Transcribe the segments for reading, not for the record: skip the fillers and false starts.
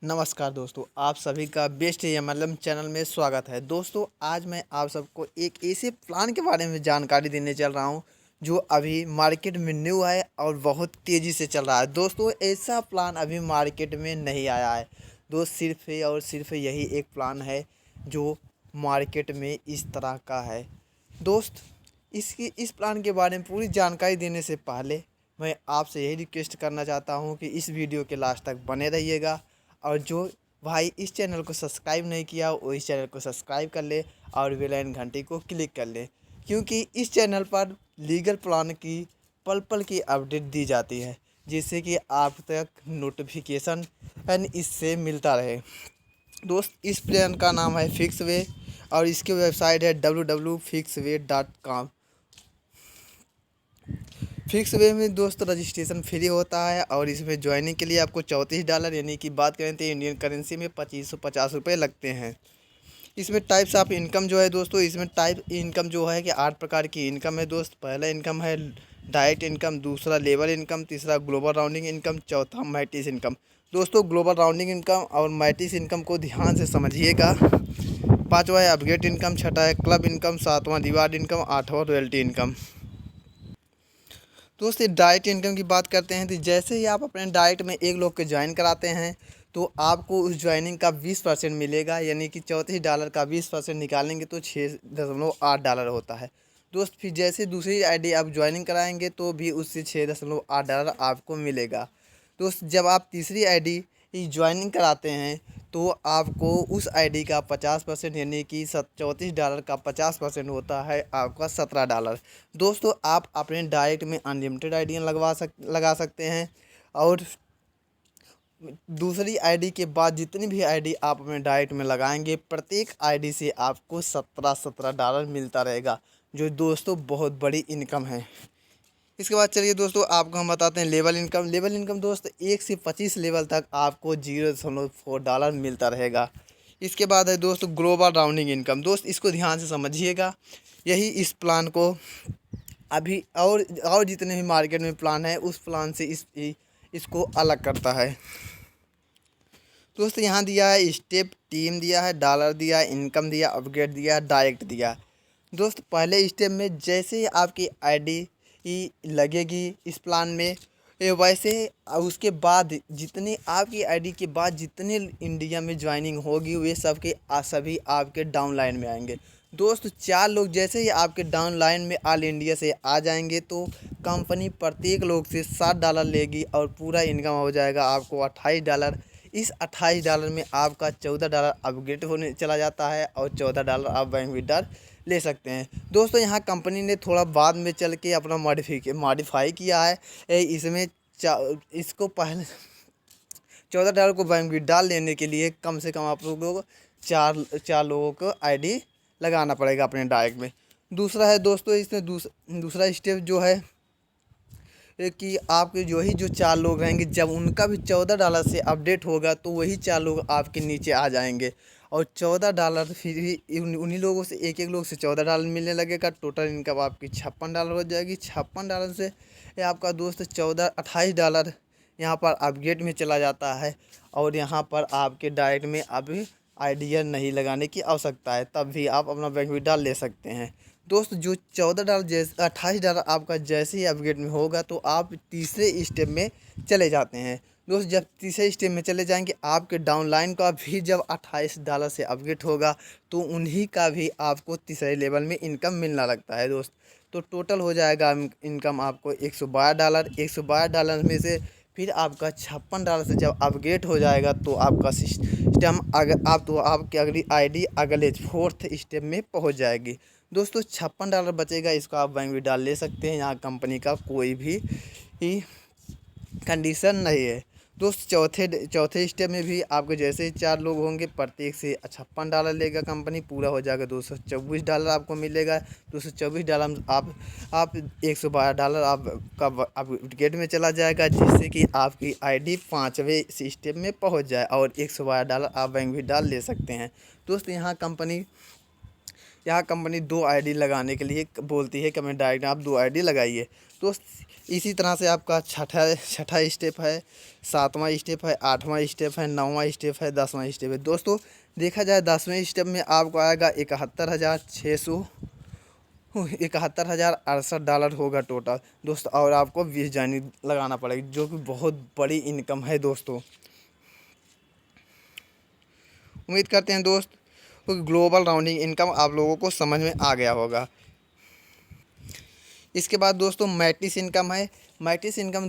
नमस्कार दोस्तों, आप सभी का बेस्ट एमएलएम चैनल में स्वागत है। दोस्तों, आज मैं आप सबको एक ऐसे प्लान के बारे में जानकारी देने चल रहा हूं जो अभी मार्केट में न्यू है और बहुत तेज़ी से चल रहा है। दोस्तों, ऐसा प्लान अभी मार्केट में नहीं आया है। दोस्त, सिर्फ और सिर्फ यही एक प्लान है जो मार्केट में इस तरह का है। दोस्त, इस प्लान के बारे में पूरी जानकारी देने से पहले मैं आपसे यही रिक्वेस्ट करना चाहता हूं कि इस वीडियो के लास्ट तक बने रहिएगा। और जो भाई इस चैनल को सब्सक्राइब नहीं किया वो इस चैनल को सब्सक्राइब कर ले और बेल आइकन घंटी को क्लिक कर ले, क्योंकि इस चैनल पर लीगल प्लान की पल पल की अपडेट दी जाती है, जिससे कि आप तक नोटिफिकेशन इससे मिलता रहे। दोस्त, इस प्लान का नाम है फिक्स वे और इसकी वेबसाइट है www.fixway.com। फिक्स वे में दोस्त रजिस्ट्रेशन फ्री होता है और इसमें ज्वाइनिंग के लिए आपको $34 यानी कि बात करें तो इंडियन करेंसी में 2550 लगते हैं। इसमें टाइप्स ऑफ इनकम जो है दोस्तों, इसमें टाइप इनकम जो है कि 8 प्रकार की इनकम है दोस्त। पहला इनकम है डायरेक्ट इनकम, दूसरा लेबर इनकम, तीसरा ग्लोबल राउंडिंग इनकम, चौथा मैटिस इनकम। दोस्तों, ग्लोबल राउंडिंग इनकम और मैटिस इनकम को ध्यान से समझिएगा। पाँचवा है अपग्रेड इनकम, छठा है क्लब इनकम, सातवां रिवार्ड इनकम, आठवां रॉयल्टी इनकम। दोस्त, डाइट इनकम की बात करते हैं तो जैसे ही आप अपने डाइट में एक लोग को ज्वाइन कराते हैं तो आपको उस ज्वाइनिंग का 20% मिलेगा, यानी कि $34 का 20% निकालेंगे तो $6.8 होता है। दोस्त, फिर जैसे दूसरी आईडी आप ज्वाइनिंग कराएंगे तो भी उससे $6.8 आपको मिलेगा। दोस्त, जब आप तीसरी आईडी ज्वाइनिंग कराते हैं तो आपको उस आईडी का 50% यानी कि $34 का 50% होता है आपका $17। दोस्तों, आप अपने डाइट में अनलिमिटेड आईडियाँ लगा सकते हैं और दूसरी आईडी के बाद जितनी भी आईडी आप अपने डाइट में लगाएंगे प्रत्येक आईडी से आपको $17 मिलता रहेगा, जो दोस्तों बहुत बड़ी इनकम है। इसके बाद चलिए दोस्तों, आपको हम बताते हैं लेवल इनकम। लेवल इनकम दोस्त 1 से 25 लेवल तक आपको $0.4 मिलता रहेगा। इसके बाद है दोस्त ग्लोबल राउंडिंग इनकम। दोस्त, इसको ध्यान से समझिएगा। यही इस प्लान को अभी और जितने भी मार्केट में प्लान है उस प्लान से इसको अलग करता है। दोस्त, यहाँ दिया है स्टेप, टीम दिया है, डॉलर दिया है, इनकम दिया, अपग्रेड दिया, डायरेक्ट दिया। दोस्त, पहले स्टेप में जैसे ही आपकी आईडी लगेगी इस प्लान में वैसे उसके बाद जितने आपकी आईडी के बाद जितने इंडिया में ज्वाइनिंग होगी वे सभी आपके डाउन लाइन में आएंगे। दोस्त, 4 लोग जैसे ही आपके डाउन लाइन में ऑल इंडिया से आ जाएंगे तो कंपनी प्रत्येक लोग से $7 लेगी और पूरा इनकम हो जाएगा आपको $28। इस $28 में आपका $14 अपग्रेड होने चला जाता है और $14 आप बैंक विड्रॉल ले सकते हैं। दोस्तों, यहाँ कंपनी ने थोड़ा बाद में चल के अपना मॉडिफाई किया है। इसमें इसको पहले $14 को बैंक विड्रॉल लेने के लिए कम से कम आप लोगों को चार लोगों को आईडी लगाना पड़ेगा अपने डाइट में। दूसरा है दोस्तों, इसमें दूसरा स्टेप जो है कि आपके जो 4 लोग रहेंगे जब उनका भी $14 से अपडेट होगा तो वही 4 लोग आपके नीचे आ जाएंगे और $14 फिर भी उन्हीं लोगों से एक लोग से $14 मिलने लगेगा। टोटल इनकम आपकी $56 हो जाएगी। $56 से आपका दोस्त 28 $28 यहाँ पर अपग्रेड में चला जाता है और यहाँ पर आपके डाइट में अभी आइडिया नहीं लगाने की आवश्यकता है, तब भी आप अपना बैंक विड्रॉल ले सकते हैं। दोस्त, जो $14 जैसे $28 आपका जैसे ही अपग्रेड में होगा तो आप तीसरे स्टेप में चले जाते हैं। दोस्त, जब तीसरे स्टेप में चले जाएंगे आपके डाउनलाइन का भी जब $28 से अपग्रेड होगा तो उन्हीं का भी आपको तीसरे लेवल में इनकम मिलना लगता है दोस्त। तो टोटल हो जाएगा इनकम आपको $112। $112 में से फिर आपका $56 से जब अपग्रेड हो जाएगा तो आपका सिस्टम अगर आप तो आपकी अगली आईडी अगले 4th स्टेप में पहुंच जाएगी। दोस्तों, $56 बचेगा, इसको आप बैंक विड्रॉल ले सकते हैं। यहाँ कंपनी का कोई भी कंडीशन नहीं है। दोस्त, चौथे स्टेप में भी आपके जैसे ही 4 लोग होंगे प्रत्येक से $56 लेगा कंपनी, पूरा हो जाएगा $224 आपको मिलेगा। $224 में आप $112 आपका अपग्रेड में चला जाएगा, जिससे कि आपकी आईडी 5वें स्टेप में पहुंच जाए और $112 आप बैंक भी डाल ले सकते हैं। दोस्त, यहाँ कंपनी यहाँ कंपनी 2 आईडी लगाने के लिए बोलती है कि हमें डायरेक्ट आप 2 आईडी लगाइए। दोस्त इसी तरह से आपका छठा स्टेप है, 7वां स्टेप है, 8वां स्टेप है, 9वां स्टेप है, 10वां स्टेप है। दोस्तों देखा जाए 10वें स्टेप में आपको आएगा 71,68 डॉलर होगा टोटल दोस्त, और आपको 20 जॉइनिंग लगाना पड़ेगी, जो कि बहुत बड़ी इनकम है दोस्तों। उम्मीद करते हैं दोस्त ग्लोबल राउंडिंग इनकम आप लोगों को समझ में आ गया होगा। इसके बाद दोस्तों मैट्रिक्स इनकम है। मैट्रिक्स इनकम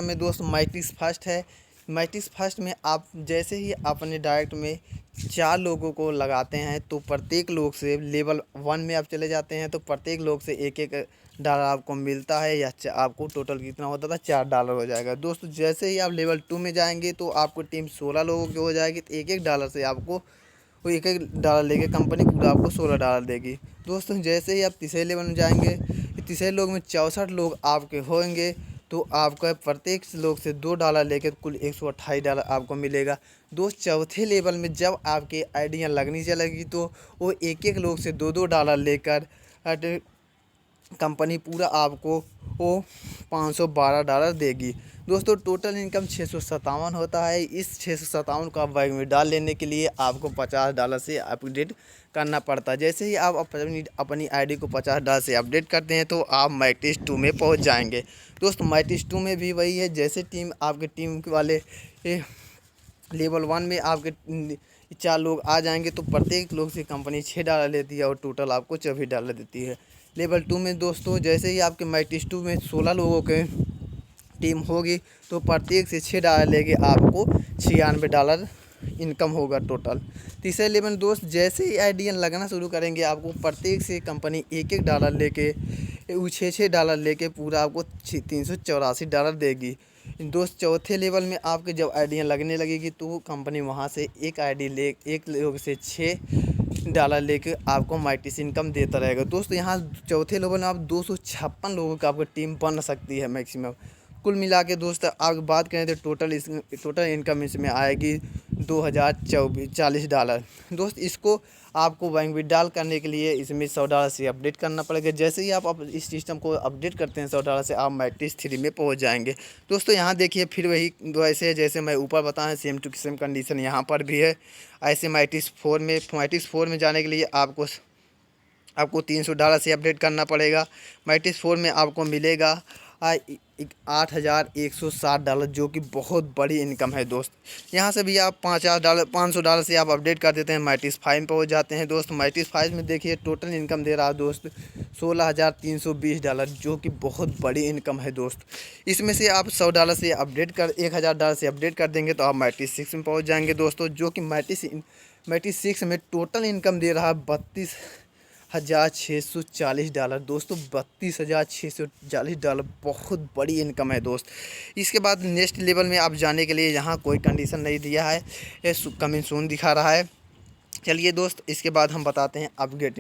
में दोस्त मैट्रिक्स फर्स्ट है। मैट्रिक्स फर्स्ट में आप जैसे ही अपने डायरेक्ट में 4 लोगों को लगाते हैं तो प्रत्येक लोग से लेवल 1 में आप चले जाते हैं तो प्रत्येक लोग से $1 आपको मिलता है, या आपको टोटल कितना होता था $4 हो जाएगा दोस्तों। जैसे ही आप लेवल 2 में जाएंगे तो आपको टीम 16 लोगों की हो जाएगी, तो $1 से आपको वो $1 लेके कंपनी पूरा आपको $16 देगी दोस्तों। जैसे ही आप तीसरे लेवल में जाएंगे, तीसरे लोग में 64 लोग आपके होंगे तो आपका प्रत्येक लोग से $2 लेके कुल $128 आपको मिलेगा दोस्त। चौथे लेवल में जब आपकी आइडियाँ लगनी चलेगी तो वो एक लोग से $2 लेकर कंपनी पूरा आपको वो $512 देगी दोस्तों। टोटल इनकम 657 होता है। इस 657 को आप बैंक में डाल लेने के लिए आपको $50 से अपडेट करना पड़ता है। जैसे ही आप अपनी आईडी को $50 से अपडेट करते हैं तो आप मैट्रिक्स 2 में पहुंच जाएंगे दोस्त। मैट्रिक्स 2 में भी वही है, जैसे आपके टीम वाले लेवल 1 में आपके 4 लोग आ जाएंगे तो प्रत्येक लोग से कंपनी $6 लेती है और टोटल आपको $24 देती है। लेवल 2 में दोस्तों जैसे ही आपके मैट्रिक्स 2 में 16 लोगों के टीम होगी तो प्रत्येक से $6 लेके आपको $96 इनकम होगा टोटल। तीसरे लेवल में दोस्त जैसे ही आइडियन लगना शुरू करेंगे आपको प्रत्येक से कंपनी $1 लेके $6 लेके पूरा आपको $384 देगी दोस्त। चौथे लेवल में आपके जब आइडियाँ लगने लगेगी तो कंपनी वहाँ से एक लोग से $6 लेके आपको मैट्रिक्स इनकम देता रहेगा दोस्त। यहाँ चौथे लेवल में आप 256 लोगों का आपकी टीम बन सकती है मैक्सिमम। कुल मिला के दोस्त आप बात करें तो टोटल इनकम इसमें आएगी $2040 दोस्त। इसको आपको बैंक विड्रॉल करने के लिए इसमें $100 से अपडेट करना पड़ेगा। जैसे ही आप इस सिस्टम को अपडेट करते हैं $100 से आप मैट्रिक्स 3 में पहुंच जाएंगे दोस्तों। यहाँ देखिए फिर वही वैसे जैसे मैं ऊपर बताया सेम टू सेम कंडीशन यहाँ पर भी है। ऐसे मैट्रिक्स 4 में जाने के लिए आपको $300 से अपडेट करना पड़ेगा। मैट्रिक्स 4 में आपको मिलेगा $8,160 जो कि बहुत बड़ी इनकम है दोस्त। यहाँ से भी आप $500 से आप अपडेट कर देते हैं मैट्रिक्स 5 में पहुँच जाते हैं दोस्त। मैट्रिक्स 5 में देखिए टोटल इनकम दे रहा है दोस्त $16,320 जो कि बहुत बड़ी इनकम है दोस्त। इसमें से आप $100 से $1,000 से अपडेट कर देंगे तो आप मैट्रिक्स 6 में पहुँच जाएंगे दोस्तों, जो कि मैट्रिक्स 6 में टोटल इनकम दे रहा है $32,640 दोस्तों। $32,640 बहुत बड़ी इनकम है दोस्त। इसके बाद नेक्स्ट लेवल में आप जाने के लिए यहाँ कोई कंडीशन नहीं दिया है, ये कमिंग सून दिखा रहा है। चलिए दोस्त इसके बाद हम बताते हैं अपडेट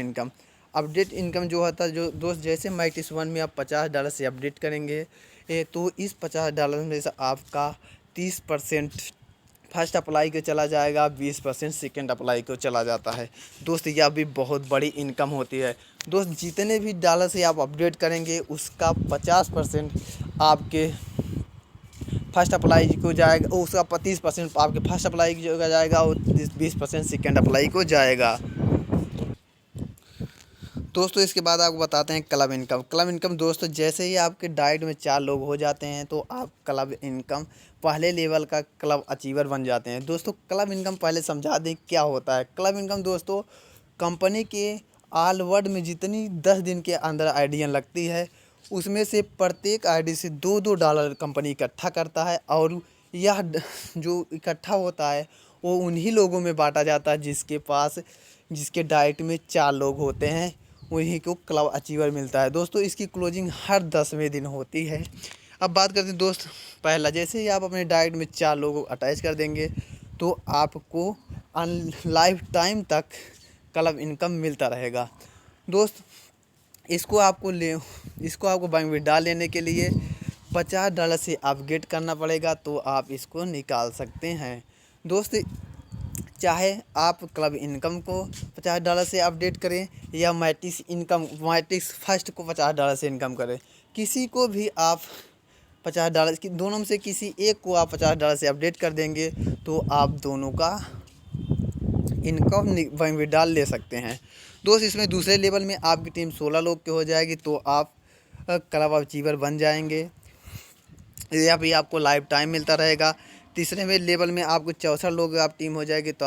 इनकम जो होता है जो दोस्त जैसे मैट्रिक्स 1 में आप $50 से अपडेट करेंगे तो इस $50 में से आपका 30% फर्स्ट अप्लाई को चला जाएगा, 20% सेकेंड अप्लाई को चला जाता है दोस्त। यह भी बहुत बड़ी इनकम होती है दोस्त। जितने भी डॉलर से आप अपडेट करेंगे उसका 50% आपके फर्स्ट अप्लाई को जाएगा, उसका 30% आपके फर्स्ट अप्लाई को जाएगा और 20% सेकेंड अप्लाई को जाएगा दोस्तों। इसके बाद आपको बताते हैं क्लब इनकम दोस्तों। जैसे ही आपके डाइट में 4 लोग हो जाते हैं तो आप क्लब इनकम पहले लेवल का क्लब अचीवर बन जाते हैं दोस्तों। क्लब इनकम पहले समझा दें क्या होता है। क्लब इनकम दोस्तों कंपनी के ऑल वर्ल्ड में जितनी 10 दिन के अंदर आइडियाँ लगती है उसमें से प्रत्येक आईडी से $2 कंपनी इकट्ठा करता है, और यह जो इकट्ठा होता है वो उन्हीं लोगों में बांटा जाता है जिसके डाइट में 4 लोग होते हैं, वहीं को क्लब अचीवर मिलता है दोस्तों। इसकी क्लोजिंग हर 10वें दिन होती है। अब बात करते हैं दोस्त पहला, जैसे ही आप अपने डाइट में 4 लोगों को अटैच कर देंगे तो आपको लाइफ टाइम तक क्लब इनकम मिलता रहेगा दोस्त। इसको आपको बैंक में डाल लेने के लिए $50 से अपडेट करना पड़ेगा तो आप इसको निकाल सकते हैं दोस्त। चाहे आप क्लब इनकम को $50 से अपडेट करें या मैट्रिक्स फर्स्ट को $50 से इनकम करें, किसी को भी आप $50 की दोनों में से किसी एक को आप $50 से अपडेट कर देंगे तो आप दोनों का इनकम विड्रॉल ले सकते हैं। दोस्त इसमें दूसरे लेवल में आपकी टीम 16 लोग की हो जाएगी तो आप क्लब अचीवर बन जाएंगे, या भी आपको लाइफ टाइम मिलता रहेगा। तीसरे में लेवल में आपको 64 लोग आप टीम हो जाएगी तो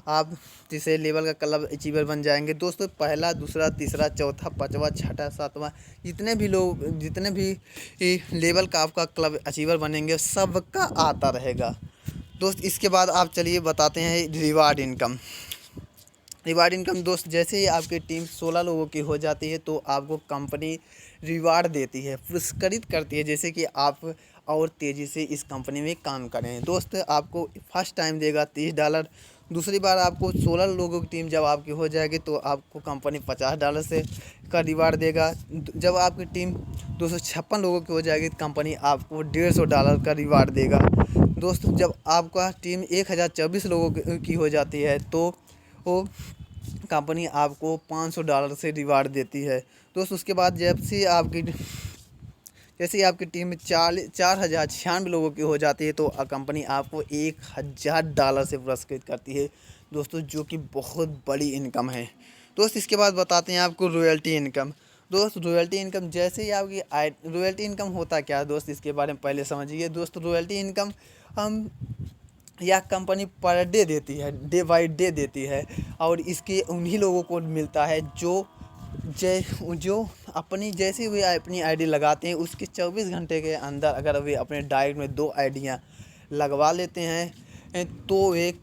आप तीसरे लेवल का क्लब अचीवर बन जाएंगे। दोस्तों पहला, दूसरा, तीसरा, चौथा, पाँचवा, छठा, सातवां, जितने भी लेवल का आपका क्लब अचीवर बनेंगे सबका आता रहेगा। दोस्त इसके बाद आप चलिए बताते हैं रिवार्ड इनकम। दोस्त जैसे ही आपकी टीम 16 लोगों की हो जाती है तो आपको कंपनी रिवार्ड देती है, पुरस्कृत करती है, जैसे कि आप और तेज़ी से इस कंपनी में काम करें। दोस्त आपको फर्स्ट टाइम देगा $30, दूसरी बार आपको 16 लोगों की टीम जब आपकी हो जाएगी तो आपको कंपनी $50 से का रिवार्ड देगा। जब आपकी टीम 256 लोगों की हो जाएगी तो कंपनी आपको $150 का रिवार्ड देगा। दोस्तों जब आपका टीम 1024 लोगों की हो जाती है तो वो कंपनी आपको $500 से रिवार्ड देती है। दोस्त उसके बाद जैसे ही आपकी टीम में 4096 लोगों की हो जाती है तो कंपनी आपको $1000 से पुरस्कृत करती है दोस्तों, जो कि बहुत बड़ी इनकम है। दोस्त इसके बाद बताते हैं आपको रॉयल्टी इनकम। दोस्त रॉयल्टी इनकम जैसे ही आपकी रॉयल्टी इनकम होता क्या है दोस्त, इसके बारे में पहले समझिए। दोस्त रॉयल्टी इनकम हम यह कंपनी पर डे देती है, डे बाई डे देती है, और इसके उन्हीं लोगों को मिलता है जो अपनी जैसे वे अपनी आईडी लगाते हैं उसके 24 घंटे के अंदर अगर वे अपने डायरेक्ट में 2 आईडियाँ लगवा लेते हैं तो एक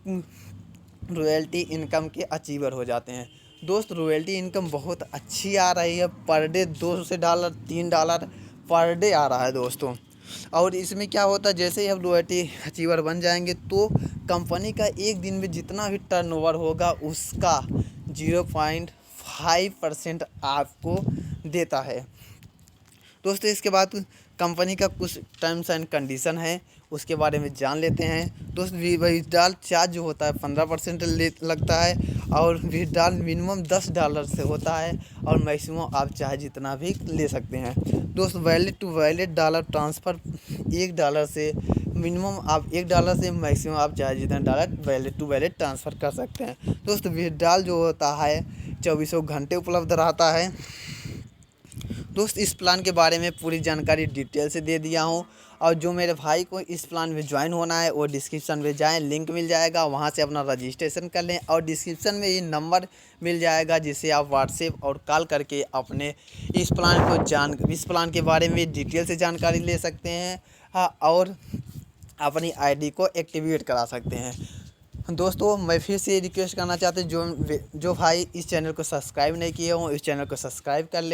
रॉयल्टी इनकम के अचीवर हो जाते हैं। दोस्त रॉयल्टी इनकम बहुत अच्छी आ रही है, पर डे $2 $3 पर डे आ रहा है दोस्तों। और इसमें क्या होता है, जैसे ही हम रॉयल्टी अचीवर बन जाएंगे तो कंपनी का एक दिन में जितना भी टर्नओवर होगा उसका 0.5% आपको देता है। दोस्तों इसके बाद कंपनी का कुछ टर्म्स एंड कंडीशन है, उसके बारे में जान लेते हैं। दोस्त विड्रॉल चार्ज जो होता है 15% लगता है, और विड्रॉल मिनिमम $10 से होता है, और मैक्सिमम आप चाहे जितना भी ले सकते हैं। दोस्त wallet to wallet dollar transfer $1 से मिनिमम आप $1 से मैक्सिमम आप चाहे जितना dollar wallet to wallet transfer कर सकते हैं। दोस्त विड्रॉल जो होता है 24 घंटे उपलब्ध रहता है। दोस्त इस प्लान के बारे में पूरी जानकारी डिटेल से दे दिया हूँ, और जो मेरे भाई को इस प्लान में ज्वाइन होना है वो डिस्क्रिप्शन में जाएं, लिंक मिल जाएगा, वहाँ से अपना रजिस्ट्रेशन कर लें, और डिस्क्रिप्शन में ये नंबर मिल जाएगा जिससे आप व्हाट्सएप और कॉल करके अपने इस प्लान के बारे में डिटेल से जानकारी ले सकते हैं, और अपनी आईडी को एक्टिवेट करा सकते हैं। दोस्तों मैं फिर से रिक्वेस्ट करना चाहते हैं जो भाई इस चैनल को सब्सक्राइब नहीं किए हों इस चैनल को सब्सक्राइब कर लें।